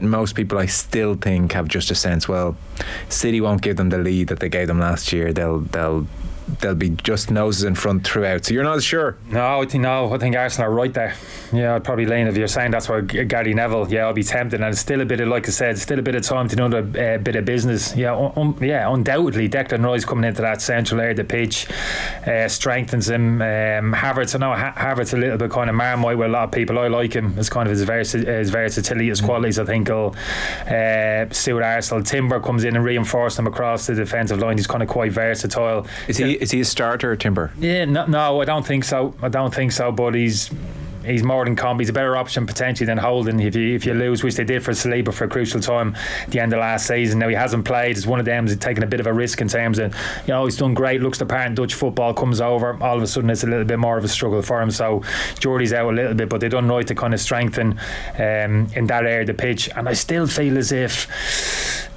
Most people, I still think, have just a sense, well, City won't give them the lead that they gave them last year. They'll be just noses in front throughout. So you're not sure? No, I think Arsenal are right there. Yeah, I'd probably lean if you're saying that's why Gary Neville. Yeah, I'll be tempted, and it's still a bit of, like I said, still a bit of time to do another bit of business. Yeah, undoubtedly, Declan Rice coming into that central area of the pitch strengthens him. Havertz, I know Havertz a little bit kind of Marmite with a lot of people. I like him. It's kind of his versatility, his qualities. I think will suit Arsenal. Timber comes in and reinforces him across the defensive line. He's kind of quite versatile. Is he a starter, Timber? Yeah, no, I don't think so. But he's more than comp. He's a better option potentially than Holding if you lose, which they did for Saliba for a crucial time at the end of last season. Now he hasn't played. It's one of them who's taking a bit of a risk in terms of, he's done great, looks the part in Dutch football, comes over, all of a sudden it's a little bit more of a struggle for him. So Jordy's out a little bit, but they done right to kind of strengthen in that area of the pitch. And I still feel as if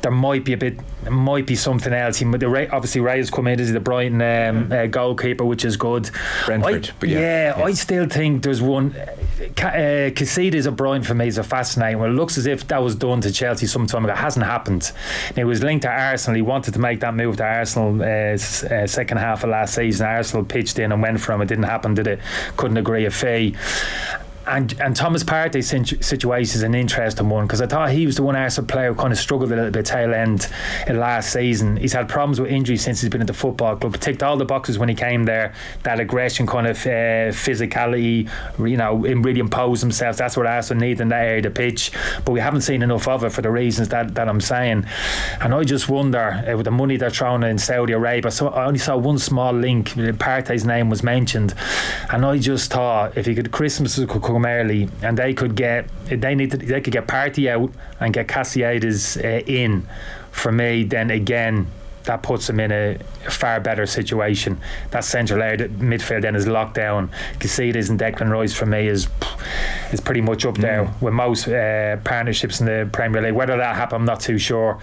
there might be something else. Obviously Ray's come in as the Brighton goalkeeper, which is good. Brentford, I still think there's one. Casitas of Brighton for me is a fascinating one. It looks as if that was done to Chelsea some time ago. It hasn't happened. It was linked to Arsenal. He wanted to make that move to Arsenal second half of last season. Arsenal pitched in and went for him. It didn't happen, did it? Couldn't agree a fee. And Thomas Partey's situation is an interesting one, because I thought he was the one Arsenal player who kind of struggled a little bit tail end in last season. He's had problems with injuries since he's been at the football club. Ticked all the boxes when he came there. That aggression, kind of physicality, really imposed himself. That's what Arsenal need in that area of the pitch. But we haven't seen enough of it for the reasons that I'm saying. And I just wonder, with the money they're throwing in Saudi Arabia, so I only saw one small link. Partey's name was mentioned, and I just thought if Christmas could come early and they could get Partey out and get Casillas in, for me, then again that puts them in a far better situation. That central area midfield then is locked down. Casillas and Declan Rice for me is pretty much up there with most partnerships in the Premier League. Whether that happen, I'm not too sure.